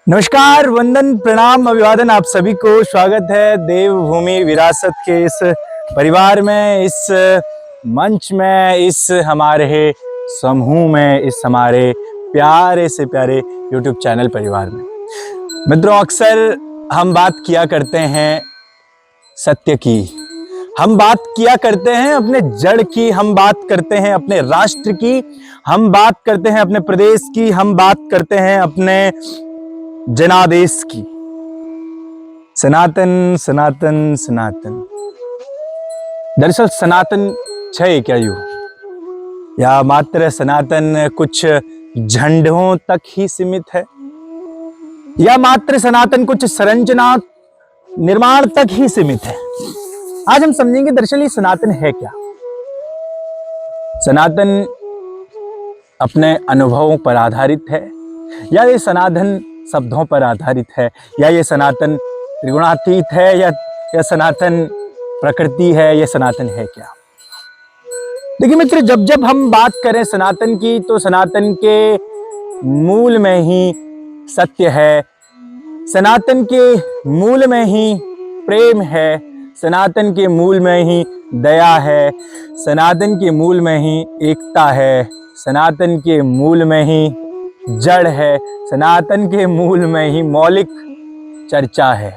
नमस्कार, वंदन, प्रणाम, अभिवादन आप सभी को। स्वागत है देवभूमि विरासत के इस परिवार में, इस मंच में, इस हमारे समूह में, इस हमारे प्यारे से प्यारे YouTube चैनल परिवार में। मित्रों, अक्सर हम बात किया करते हैं सत्य की, हम बात किया करते हैं अपने जड़ की, हम बात करते हैं अपने राष्ट्र की, हम बात करते हैं अपने प्रदेश की, हम बात करते हैं अपने जनादेश की। सनातन सनातन सनातन। दरअसल सनातन छह क्या यू, या मात्र सनातन कुछ झंडों तक ही सीमित है, या मात्र सनातन कुछ संरचना निर्माण तक ही सीमित है। आज हम समझेंगे दरअसल ये सनातन है क्या। सनातन अपने अनुभवों पर आधारित है, या ये सनातन शब्दों पर आधारित है, या ये सनातन त्रिगुणातीत है, या सनातन प्रकृति है, ये सनातन है क्या। देखिए मित्र, जब जब हम बात करें सनातन की तो सनातन के मूल में ही सत्य है, सनातन के मूल में ही प्रेम है, सनातन के मूल में ही दया है, सनातन के मूल में ही एकता है, सनातन के मूल में ही जड़ है, सनातन के मूल में ही मौलिक चर्चा है।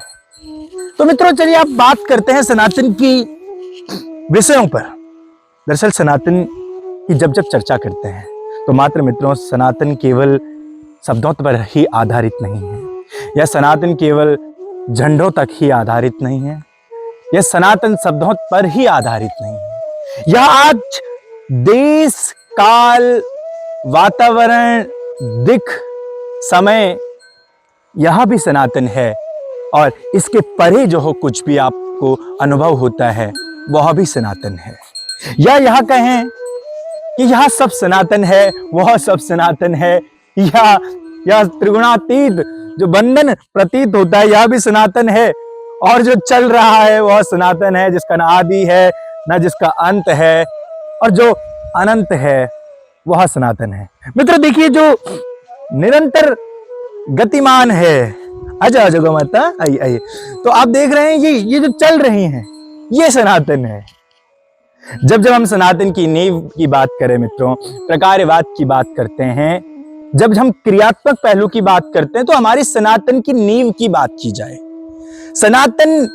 तो मित्रों, चलिए आप बात करते हैं सनातन की विषयों पर। दरअसल सनातन की जब जब चर्चा करते हैं तो मात्र मित्रों, सनातन केवल शब्दों पर ही आधारित नहीं है, यह सनातन केवल झंडों तक ही आधारित नहीं है, यह सनातन शब्दों पर ही आधारित नहीं है। यह आज देश, काल, वातावरण, दिख, समय, यह भी सनातन है, और इसके परे जो हो कुछ भी आपको अनुभव होता है वह भी सनातन है। या यह कहें कि यह सब सनातन है, वह सब सनातन है, या त्रिगुणातीत जो बंधन प्रतीत होता है यह भी सनातन है, और जो चल रहा है वह सनातन है, जिसका न आदि है न जिसका अंत है, और जो अनंत है वह सनातन है। मित्र देखिए, जो निरंतर गतिमान है, आजा आजा गो माता, आइए आइए, तो आप देख रहे हैं ये जो चल रही हैं ये सनातन है। जब जब हम सनातन की नींव की बात करें मित्रों, प्रकारवाद की बात करते हैं, जब हम क्रियात्मक पहलू की बात करते हैं तो हमारी सनातन की नींव की बात की जाए। सनातन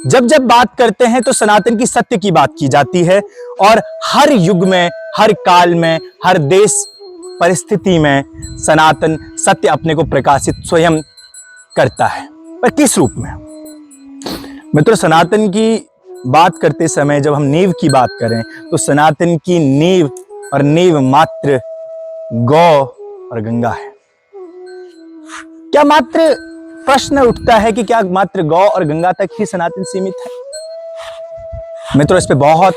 जब जब बात करते हैं तो सनातन की सत्य की बात की जाती है, और हर युग में, हर काल में, हर देश परिस्थिति में सनातन सत्य अपने को प्रकाशित स्वयं करता है। पर किस रूप में? मित्रों, सनातन की बात करते समय जब हम नींव की बात करें तो सनातन की नींव और नींव मात्र गौ और गंगा है। क्या मात्र प्रश्न उठता है कि क्या मात्र गौ और गंगा तक ही सनातन सीमित है? मित्रों, इस पे बहुत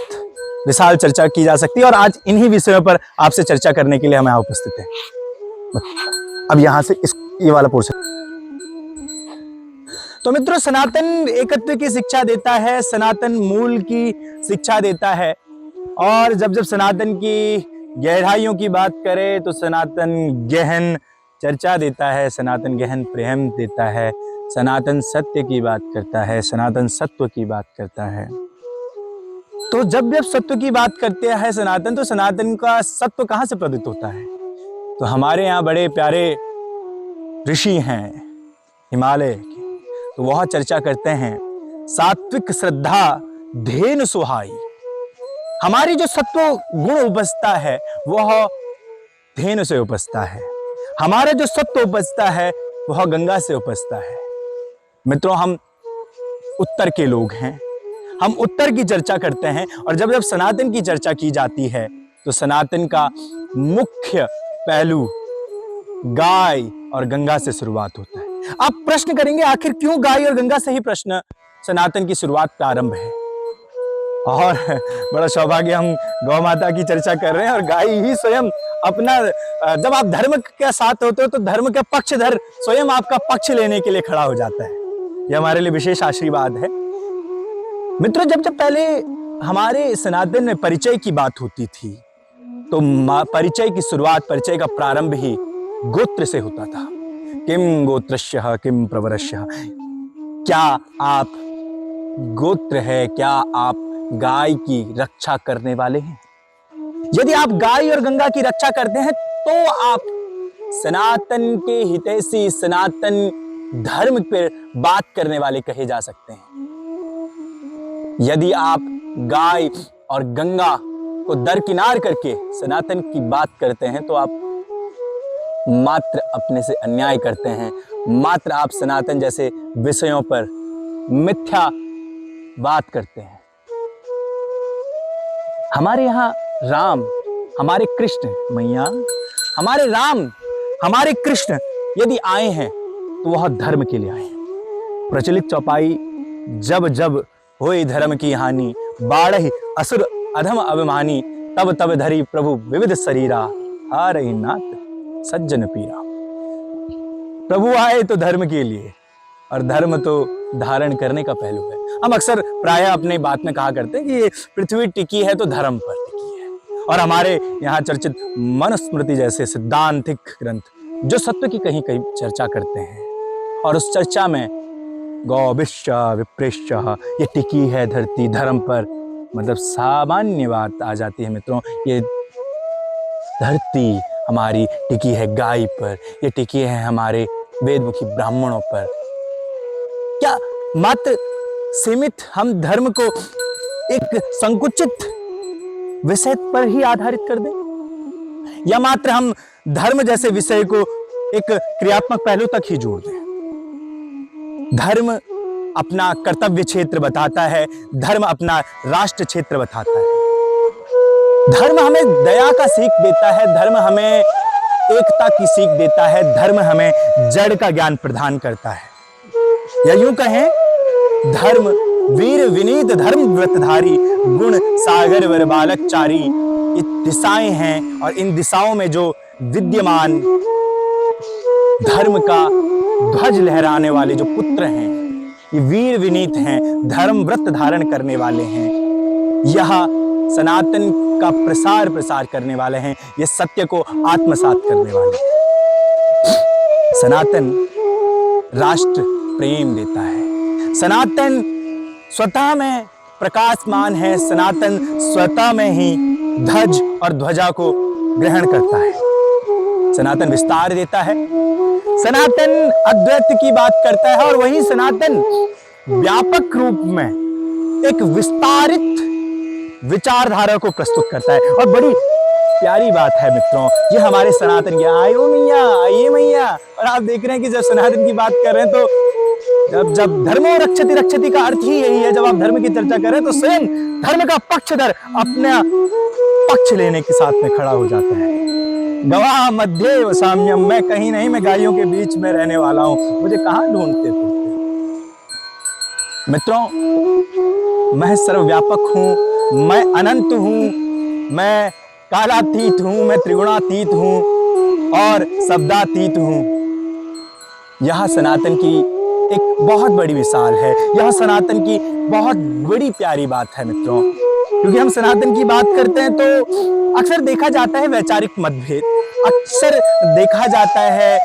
विशाल चर्चा की जा सकती है, और आज इन्हीं विषयों पर आपसे चर्चा करने के लिए हम यहाँ उपस्थित हैं। अब यहां से ये वाला पोर्शन। तो मित्रों, सनातन एकत्व की शिक्षा देता है, सनातन मूल की शिक्षा देता है, और जब जब सनातन की गहराइयों की बात करें तो सनातन गहन चर्चा देता है, सनातन गहन प्रेम देता है, सनातन सत्य की बात करता है, सनातन सत्व की बात करता है। तो जब जब सत्व की बात करते हैं सनातन, तो सनातन का सत्व कहां से प्रतीत होता है? तो हमारे यहाँ बड़े प्यारे ऋषि हैं हिमालय के, तो वह चर्चा करते हैं सात्विक श्रद्धा धेनु सुहाई। हमारी जो सत्व गुण उपजता है वह धेनु से उपजता है, हमारा जो सत्व उपजता है वह गंगा से उपजता है। मित्रों, हम उत्तर के लोग हैं, हम उत्तर की चर्चा करते हैं, और जब जब सनातन की चर्चा की जाती है तो सनातन का मुख्य पहलू गाय और गंगा से शुरुआत होता है। आप प्रश्न करेंगे आखिर क्यों गाय और गंगा से ही प्रश्न सनातन की शुरुआत प्रारंभ है? और बड़ा सौभाग्य, हम गौ माता की चर्चा कर रहे हैं, और गाय ही स्वयं अपना, जब आप धर्म के साथ होते हो तो धर्म का पक्षधर स्वयं आपका पक्ष लेने के लिए खड़ा हो जाता है। यह हमारे लिए विशेष आशीर्वाद है। मित्रों, जब जब पहले हमारे सनातन में परिचय की बात होती थी तो परिचय की शुरुआत, परिचय का प्रारंभ ही गोत्र से होता था। किम गोत्रस्यः किम प्रवरस्यः। क्या आप गोत्र है, क्या आप गाय की रक्षा करने वाले हैं? यदि आप गाय और गंगा की रक्षा करते हैं तो आप सनातन के हितैषी, सनातन धर्म पर बात करने वाले कहे जा सकते हैं। यदि आप गाय और गंगा को दरकिनार करके सनातन की बात करते हैं तो आप मात्र अपने से अन्याय करते हैं, मात्र आप सनातन जैसे विषयों पर मिथ्या बात करते हैं। हमारे यहाँ राम, हमारे कृष्ण, मैया हमारे राम, हमारे कृष्ण यदि आए हैं तो वह धर्म के लिए आए हैं। प्रचलित चौपाई, जब जब होई धर्म की हानि, बाढ़हि असुर अधम अभिमानी, तब तब धरी प्रभु विविध शरीरा, हारहि नाथ सज्जन पीरा। प्रभु आए तो धर्म के लिए, और धर्म तो धारण करने का पहलू है। हम अक्सर प्रायः अपनी बात में कहा करते हैं कि ये पृथ्वी टिकी है तो धर्म पर टिकी है, और हमारे यहाँ चर्चित मनुस्मृति जैसे सिद्धांतिक ग्रंथ जो सत्य की कहीं कहीं चर्चा करते हैं, और उस चर्चा में गौबिश्च विप्रेश्च, ये टिकी है धरती धर्म पर, मतलब सामान्य बात आ जाती है मित्रों। ये धरती हमारी टिकी है गाय पर, ये टिकी है हमारे वेदमुखी ब्राह्मणों पर। क्या मात्र सीमित हम धर्म को एक संकुचित विषय पर ही आधारित कर दें, या मात्र हम धर्म जैसे विषय को एक क्रियात्मक पहलू तक ही जोड़ दें? धर्म अपना कर्तव्य क्षेत्र बताता है, धर्म अपना राष्ट्र क्षेत्र बताता है। धर्म हमें दया का सीख देता है, धर्म हमें एकता की सीख देता है, धर्म हमें जड़ का ज्ञान प्रदान करता है। या यूं कहें, धर्म वीर विनीत धर्म व्रतधारी, गुण सागर वर बालकचारी। ये दिशाएं हैं, और इन दिशाओं में जो विद्यमान धर्म का ध्वज लहराने वाले जो पुत्र हैं, ये वीर विनीत हैं, धर्म व्रत धारण करने वाले हैं, यह सनातन का प्रसार करने वाले हैं, ये सत्य को आत्मसात करने वाले हैं। सनातन राष्ट्र प्रेम देता है, सनातन स्वतः में प्रकाशमान है, सनातन स्वतः में ही ध्वज और ध्वजा को ग्रहण करता है। सनातन विस्तार देता है, सनातन अद्वैत की बात करता है, और वही सनातन व्यापक रूप में एक विस्तारित विचारधारा को प्रस्तुत करता है। और बड़ी प्यारी बात है मित्रों, ये हमारे सनातन की, आयो मैया, आइए मैया। और आप देख रहे हैं कि जब सनातन की बात कर रहे हैं तो जब धर्मो रक्षति रक्षति का अर्थ ही यही है। जब आप धर्म की चर्चा कर रहे हैं तो स्वयं धर्म का पक्षधर अपना पक्ष लेने के साथ में खड़ा हो जाता है। गवाह मध्य व साम्यम, मैं कहीं नहीं, मैं गायों के बीच में रहने वाला हूं, मुझे कहां ढूंढते फिरते। मित्रों, मैं सर्वव्यापक हूं, मैं अनंत हूं, मैं कालातीत हूं, मैं त्रिगुणातीत हूं और शब्दातीत हूं। यह सनातन की एक बहुत बड़ी मिसाल है, यह सनातन की बहुत बड़ी प्यारी बात है मित्रों। क्योंकि हम सनातन की बात करते हैं तो अक्सर देखा जाता है वैचारिक मतभेद, अक्सर देखा जाता है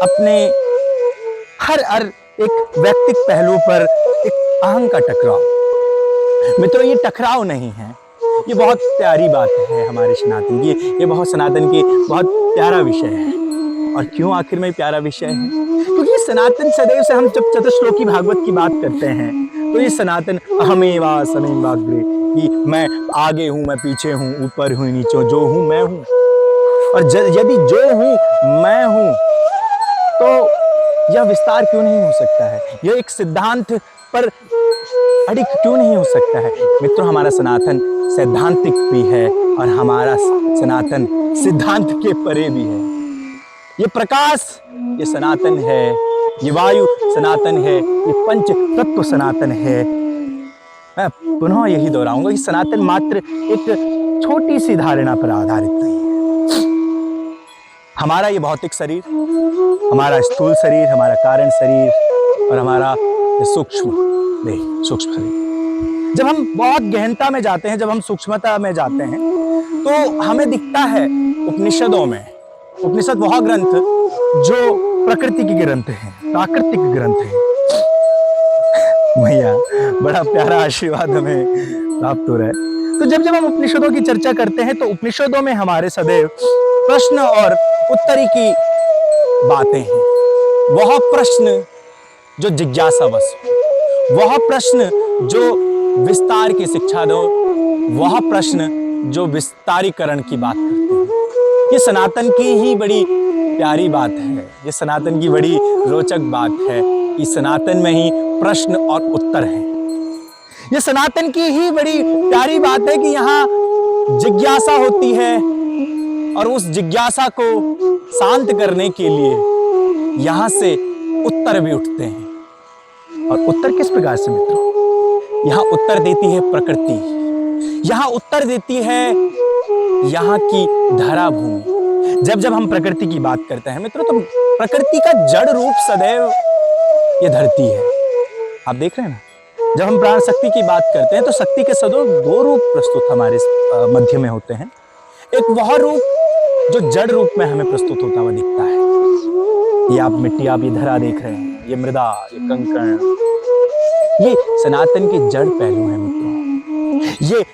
अपने हर एक व्यक्तिक पहलू पर एक अहं का टकराव। मित्रों, ये टकराव नहीं है, ये बहुत प्यारी बात है हमारे सनातन की, ये बहुत सनातन की बहुत प्यारा विषय है। और क्यों आखिर में प्यारा विषय है? क्योंकि सनातन सदैव से, हम जब चतुश्लोकी भागवत की बात करते हैं तो ये सनातन अहमेवा समेवाग्रे, कि मैं आगे हूं, मैं पीछे हूं, ऊपर हूं, नीचे, जो हूं मैं हूं। और यदि जो हूं मैं हूं तो यह विस्तार क्यों नहीं हो सकता है? यह एक सिद्धांत पर अड़िग क्यों नहीं हो सकता है? मित्रों, हमारा सनातन सैद्धांतिक भी है और हमारा सनातन सिद्धांत के परे भी है। ये प्रकाश, ये सनातन है, ये वायु सनातन है, ये पंच तत्व सनातन है। मैं पुनः यही दोहराऊंगा कि सनातन मात्र एक छोटी सी धारणा पर आधारित नहीं है। हमारा ये भौतिक शरीर, हमारा स्थूल शरीर, हमारा कारण शरीर और हमारा सूक्ष्म देह, सूक्ष्म शरीर, जब हम बहुत गहनता में जाते हैं, जब हम सूक्ष्मता में जाते हैं तो हमें दिखता है उपनिषदों में, उपनिषद वह ग्रंथ जो प्रकृति के ग्रंथ हैं, प्राकृतिक ग्रंथ हैं। भैया बड़ा प्यारा आशीर्वाद हमें प्राप्त हो रहा है। तो जब जब हम उपनिषदों की चर्चा करते हैं तो उपनिषदों में हमारे सदैव प्रश्न और उत्तरी की बातें हैं। वह प्रश्न जो जिज्ञासावश हो, वह प्रश्न जो विस्तार की शिक्षा दो, वह प्रश्न जो विस्तारीकरण की बात करते हैं। ये सनातन की ही बड़ी प्यारी बात है, ये सनातन की बड़ी रोचक बात है कि सनातन में ही प्रश्न और उत्तर है। ये सनातन की ही बड़ी प्यारी बात है कि यहाँ जिज्ञासा होती है और उस जिज्ञासा को शांत करने के लिए यहाँ से उत्तर भी उठते हैं। और उत्तर किस प्रकार से मित्रों? यहाँ उत्तर देती है प्रकृति, यहाँ उत्तर देती है यहाँ की धरा भूमि। जब जब हम प्रकृति की बात करते हैं मित्रों, तो प्रकृति का जड़ रूप सदैव ये धरती है। आप देख रहे हैं ना, जब हम प्राण शक्ति की बात करते हैं तो शक्ति के सदैव दो रूप प्रस्तुत हमारे मध्य में होते हैं। एक वह रूप जो जड़ रूप में हमें प्रस्तुत होता हुआ दिखता है। ये आप मिट्टी, आप ये धरा देख रहे हैं, ये मृदा, ये कंकण, ये सनातन के जड़ पहलू हैं मित्रों। ये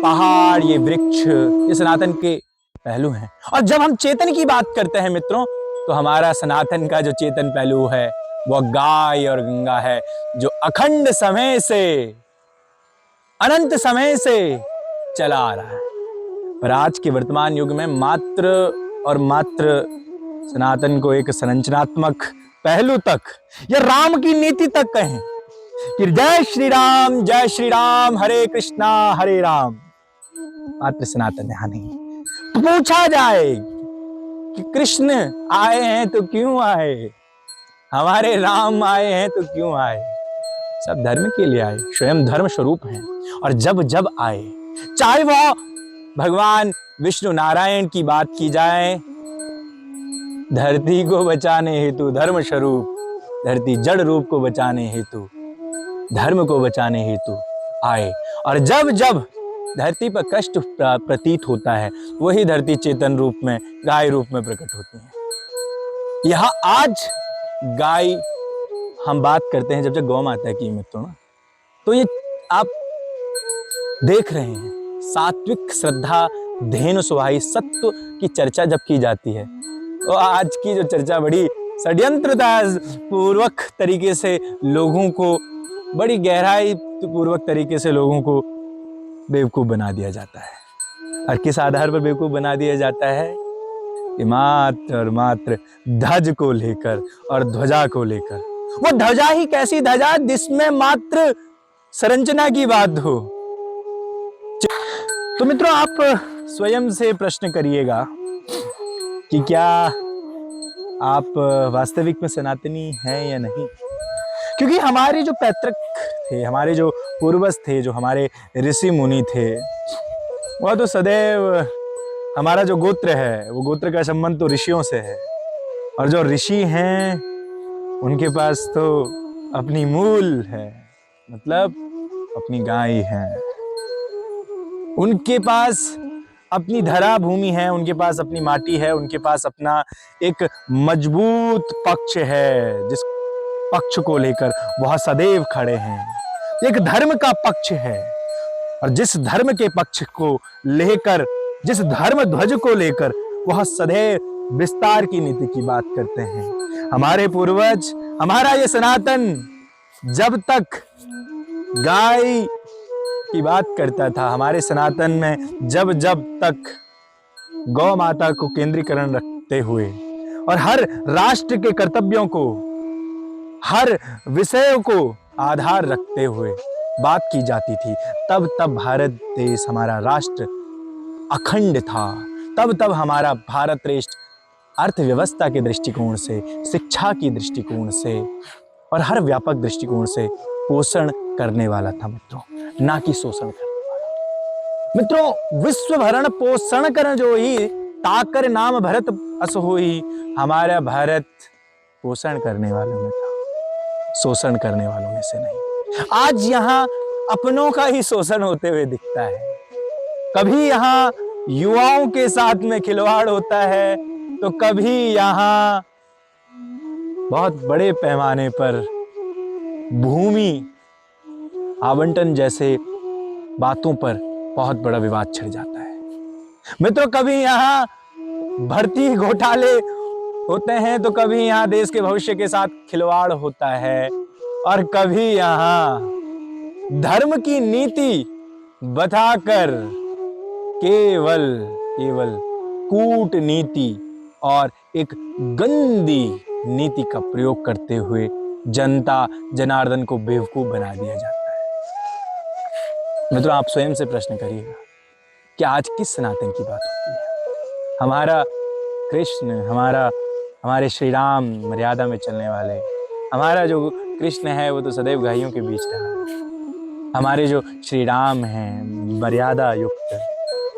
पहाड़, ये वृक्ष, ये सनातन के पहलू हैं। और जब हम चेतन की बात करते हैं मित्रों, तो हमारा सनातन का जो चेतन पहलू है वह गाय और गंगा है, जो अखंड समय से, अनंत समय से चला आ रहा है। पर आज के वर्तमान युग में मात्र और मात्र सनातन को एक संरचनात्मक पहलू तक या राम की नीति तक कहें कि जय श्री राम, हरे कृष्णा हरे राम, मात्र सनातन यहाँ नहीं। तो पूछा जाए कि कृष्ण आए हैं तो क्यों आए, हमारे राम आए हैं तो क्यों आए? सब धर्म के लिए आए, स्वयं धर्म स्वरूप हैं। और जब जब आए, चाहे वह भगवान विष्णु नारायण की बात की जाए, धरती को बचाने हेतु धर्म स्वरूप, धरती जड़ रूप को बचाने हेतु, धर्म को बचाने हेतु आए। और जब जब धरती पर कष्ट प्रतीत होता है, वही धरती चेतन रूप में, गाय रूप में प्रकट होती है। यहां आज गाय हम बात करते हैं जब जब गौ माता की मित्रों ना, तो ये आप देख रहे हैं सात्विक श्रद्धा धेनु सुहाई सत्व की चर्चा जब की जाती है, तो आज की जो चर्चा बड़ी षड्यंत्रता पूर्वक तरीके से लोगों को, बड़ी गहराई पूर्वक तरीके से लोगों को बेवकूफ बना दिया जाता है। और किस आधार पर बेवकूफ बना दिया जाता है? कि मात्र और मात्र ध्वज को लेकर और ध्वजा को लेकर। वो ध्वजा ही कैसी ध्वजा जिसमें मात्र संरचना की बात हो। तो मित्रों, आप स्वयं से प्रश्न करिएगा कि क्या आप वास्तविक में सनातनी हैं या नहीं। क्योंकि हमारे जो पैतृक थे, हमारे जो पूर्वज थे, जो हमारे ऋषि मुनि थे, वह तो सदैव, हमारा जो गोत्र है वो गोत्र का संबंध तो ऋषियों से है। और जो ऋषि हैं उनके पास तो अपनी मूल है, मतलब अपनी गाय है, उनके पास अपनी धरा भूमि है, उनके पास अपनी माटी है, उनके पास अपना एक मजबूत पक्ष है, जिस पक्ष को लेकर वह सदैव खड़े हैं। एक धर्म का पक्ष है, और जिस धर्म के पक्ष को लेकर, जिस धर्म ध्वज को लेकर वह सदैव विस्तार की नीति की बात करते हैं। हमारे पूर्वज, हमारा ये सनातन जब तक गाय की बात करता था, हमारे सनातन में जब जब तक गौ माता को केंद्रीकरण रखते हुए और हर राष्ट्र के कर्तव्यों को, हर विषयों को आधार रखते हुए बात की जाती थी, तब तब भारत देश, हमारा राष्ट्र अखंड था। तब तब हमारा भारत देश अर्थव्यवस्था के दृष्टिकोण से, शिक्षा की दृष्टिकोण से और हर व्यापक दृष्टिकोण से पोषण करने वाला था मित्रों, ना कि शोषण करने वाला। मित्रों, विश्व भरण पोषण कर जो ही ताकर नाम भरत अस होई, हमारा भारत पोषण करने वालों में था, शोषण करने वालों में से नहीं। आज यहाँ अपनों का ही शोषण होते हुए दिखता है। कभी यहाँ युवाओं के साथ में खिलवाड़ होता है, तो कभी यहाँ बहुत बड़े पैमाने पर भूमि आवंटन जैसे बातों पर बहुत बड़ा विवाद छिड़ जाता है। मित्रों, कभी यहाँ भर्ती घोटाले होते हैं तो कभी यहाँ देश के भविष्य के साथ खिलवाड़ होता है, और कभी यहाँ धर्म की नीति बताकर केवल केवल कूटनीति और एक गंदी नीति का प्रयोग करते हुए जनता जनार्दन को बेवकूफ बना दिया जाता है। मित्रों, आप स्वयं से प्रश्न करिएगा कि आज किस सनातन की बात होती है? हमारा कृष्ण, हमारे श्री राम मर्यादा में चलने वाले, हमारा जो कृष्ण है वो तो सदैव गायों के बीच रहा है। हमारे जो श्री राम हैं मर्यादा युक्त,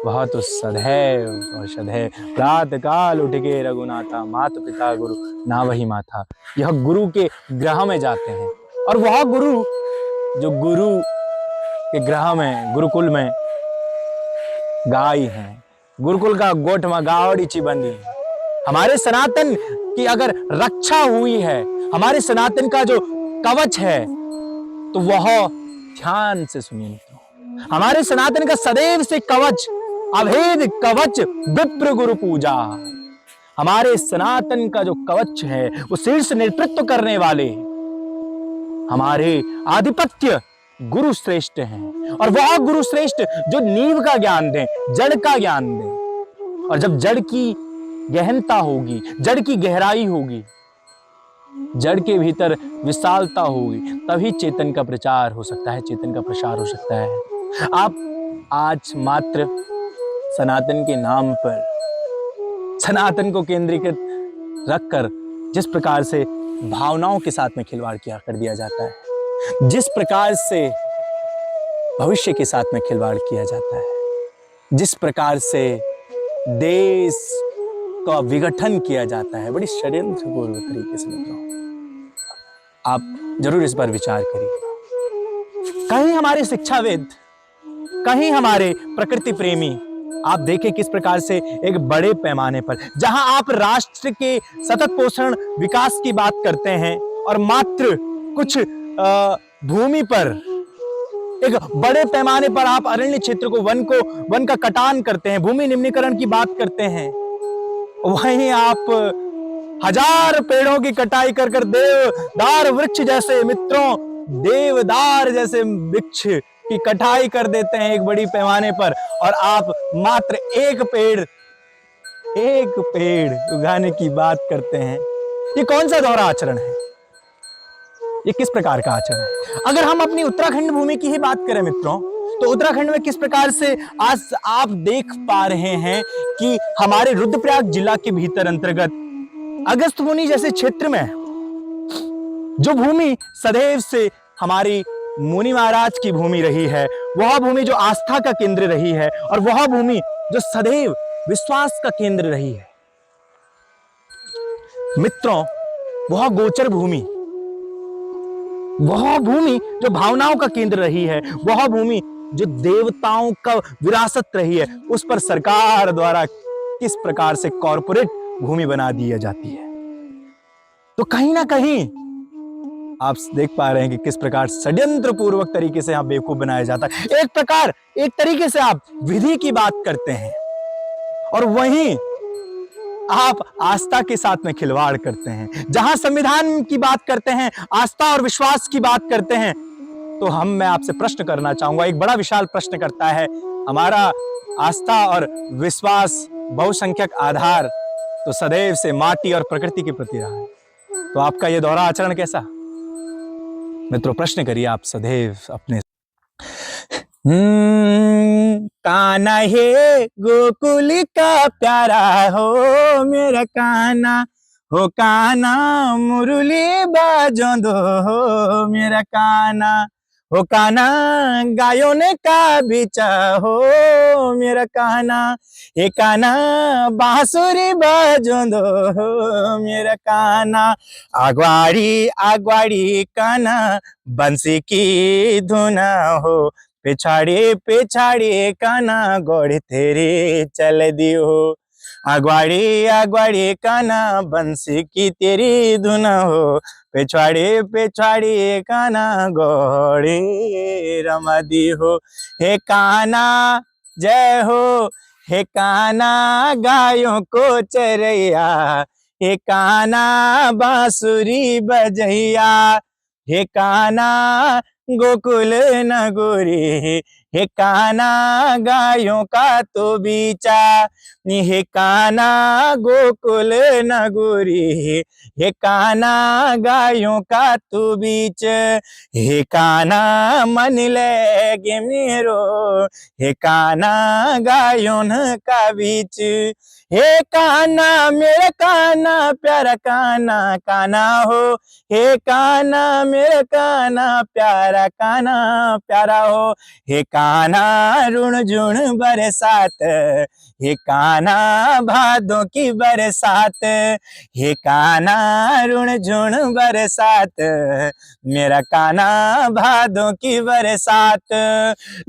वह तो सदैव और सदैव प्रात काल उठ के रघुनाथा मात पिता गुरु ना वही माथा, यह गुरु के ग्रह में जाते हैं। और वह गुरु जो गुरु के ग्रह में, गुरुकुल में गाय हैं, गुरुकुल का गोठ में गावड़ी चिबंदी। हमारे सनातन की अगर रक्षा हुई है, हमारे सनातन का जो कवच है, तो वह ध्यान से सुनिए मित्रों, हमारे सनातन का सदैव से कवच, अभेद कवच विप्र गुरु पूजा। हमारे सनातन का जो कवच है वो शीर्ष नेतृत्व करने वाले हमारे आधिपत्य गुरु श्रेष्ठ हैं, और वह गुरु श्रेष्ठ जो नींव का ज्ञान दें, जड़ का ज्ञान दें। और जब जड़ की गहनता होगी, जड़ की गहराई होगी, जड़ के भीतर विशालता होगी, तभी चेतन का प्रचार हो सकता है, चेतन का प्रसार हो सकता है। आप आज मात्र सनातन के नाम पर, सनातन को केंद्रीकृत रखकर जिस प्रकार से भावनाओं के साथ में खिलवाड़ किया कर दिया जाता है, जिस प्रकार से भविष्य के साथ में खिलवाड़ किया जाता है, जिस प्रकार से देश का विघटन किया जाता है बड़ी षड्यंत्रपूर्ण तरीके से, मित्रों आप जरूर इस पर विचार करिए। कहीं हमारे शिक्षाविद, कहीं हमारे प्रकृति प्रेमी, आप देखें किस प्रकार से एक बड़े पैमाने पर, जहां आप राष्ट्र के सतत पोषण विकास की बात करते हैं और मात्र कुछ भूमि पर, एक बड़े पैमाने पर आप अरण्य क्षेत्र को, वन का कटान करते हैं, भूमि निम्नीकरण की बात करते हैं, वहीं आप 1000 पेड़ों की कटाई कर देवदार वृक्ष जैसे, मित्रों देवदार जैसे वृक्ष की कटाई कर देते हैं एक बड़ी पैमाने पर, और आप मात्र एक पेड़ उगाने की बात करते हैं। ये कौन सा दोहरा आचरण है? ये किस प्रकार का आचरण है? अगर हम अपनी उत्तराखंड भूमि की ही बात करें मित्रों, तो उत्तराखंड में किस प्रकार से आज आप देख पा रहे हैं कि हमारे रुद्रप्रयाग जिला के भीतर अंतर्गत अगस्त मुनि जैसे क्षेत्र में जो भूमि सदैव से हमारी मुनि महाराज की भूमि रही है, वह भूमि जो आस्था का केंद्र रही है, और वह भूमि जो सदैव विश्वास का केंद्र रही है, मित्रों वह गोचर भूमि, वह भूमि जो भावनाओं का केंद्र रही है, वह भूमि जो देवताओं का विरासत रही है, उस पर सरकार द्वारा किस प्रकार से कॉर्पोरेट भूमि बना दी जाती है। तो कहीं ना कहीं आप देख पा रहे हैं कि किस प्रकार षड्यंत्र पूर्वक तरीके से यहां बेवकूफ बनाया जाता है। एक तरीके से आप विधि की बात करते हैं और वहीं आप आस्था के साथ में खिलवाड़ करते हैं। जहां संविधान की बात करते हैं, आस्था और विश्वास की बात करते हैं, तो मैं आपसे प्रश्न करना चाहूंगा, एक बड़ा विशाल प्रश्न करता है। हमारा आस्था और विश्वास बहुसंख्यक आधार तो सदैव से माटी और प्रकृति के प्रति रहा है, तो आपका यह दोहरा आचरण कैसा? मित्रों प्रश्न करिए आप सदैव अपने। कान्हा है गोकुल का प्यारा हो मेरा कान्हा, हो कान्हा मुरली बाजो दो हो मेरा कान्हा, हो कान्हा गायों ने का बिचा हो मेरा कान्हा, हे कान्हा बांसुरी बाजो दो हो मेरा कान्हा, आगवाड़ी आगवाड़ी कान्हा बंसी की धुना हो, पिछाड़ी पिछाड़ी कान्हा गोड़ तेरी चल दियो, अग्वाड़ी अग्वाड़ी काना बंसी की तेरी धुन हो, पिछवाड़ी पिछवाड़ी काना घोड़ी रमदी हो। हे काना जय हो, हे काना गायों को चरैया, हे काना बांसुरी बजैया, हे काना गोकुल नगोरी, हे काना गायों का तो बीचा, हे काना गोकुल नगोरी, हे काना गायों का तू बीच, हे काना मन लेगे मेरो, हे काना गायों का बीच, हे काना मेरा काना प्यारा काना काना हो, हे काना मेरा काना प्यारा काना प्यारा हो, हे काना रुण झुण बरसात, हे काना भादों की बरसात, हे काना रुण झुण बरसात, मेरा काना भादों की बरसात।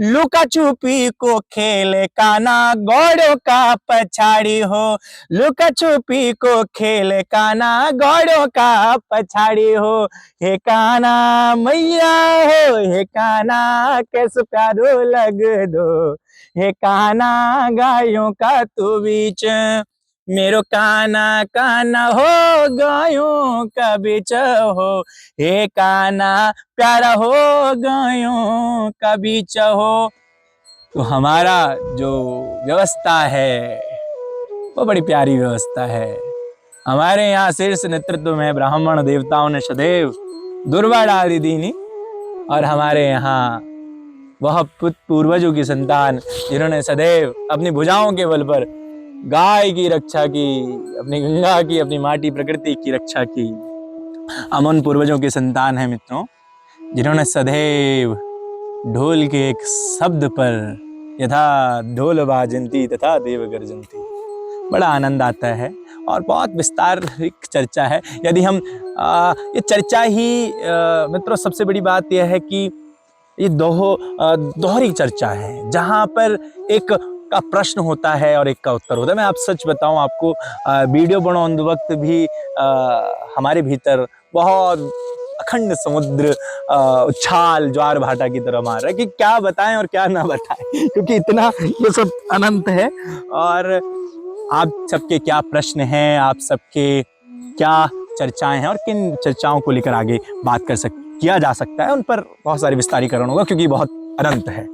लुका छुपी को खेले काना घोड़ों का पछाड़ी हो, लुका छुपी को खेले काना घोड़ों का पछाड़ी हो, हे काना मैया हो, हे काना कैसे प्यारो लग दो, हे काना गायों का तू बीच, मेरो काना काना हो गायों का बीच हो, हे काना प्यारा हो गायों का बीच हो। तो हमारा जो व्यवस्था है वो बड़ी प्यारी व्यवस्था है। हमारे यहाँ शीर्ष नेतृत्व में ब्राह्मण देवताओं ने सदैव दुर्वा डाली दीनी, और हमारे यहाँ वह पूर्वजों की संतान जिन्होंने सदैव अपनी भुजाओं के बल पर गाय की रक्षा की, अपनी गंगा की, अपनी माटी प्रकृति की रक्षा की, हम उन पूर्वजों की संतान हैं मित्रों, जिन्होंने सदैव ढोल के एक शब्द पर यथा ढोल बाजंती तथा देव गर्जंती, बड़ा आनंद आता है और बहुत विस्तारित चर्चा है। यदि हम ये चर्चा ही मित्रों, सबसे बड़ी बात यह है कि ये दोहरी चर्चा है, जहाँ पर एक का प्रश्न होता है और एक का उत्तर होता है। मैं आप सच बताऊं आपको, वीडियो बनाने वक्त भी हमारे भीतर बहुत अखंड समुद्र उछाल ज्वार भाटा की तरह मार रहा है कि क्या बताएं और क्या ना बताएं, क्योंकि इतना ये सब अनंत है। और आप सबके क्या प्रश्न हैं, आप सबके क्या चर्चाएं हैं और किन चर्चाओं को लेकर आगे बात किया जा सकता है, उन पर बहुत सारे विस्तारीकरण होगा, क्योंकि बहुत अनंत है।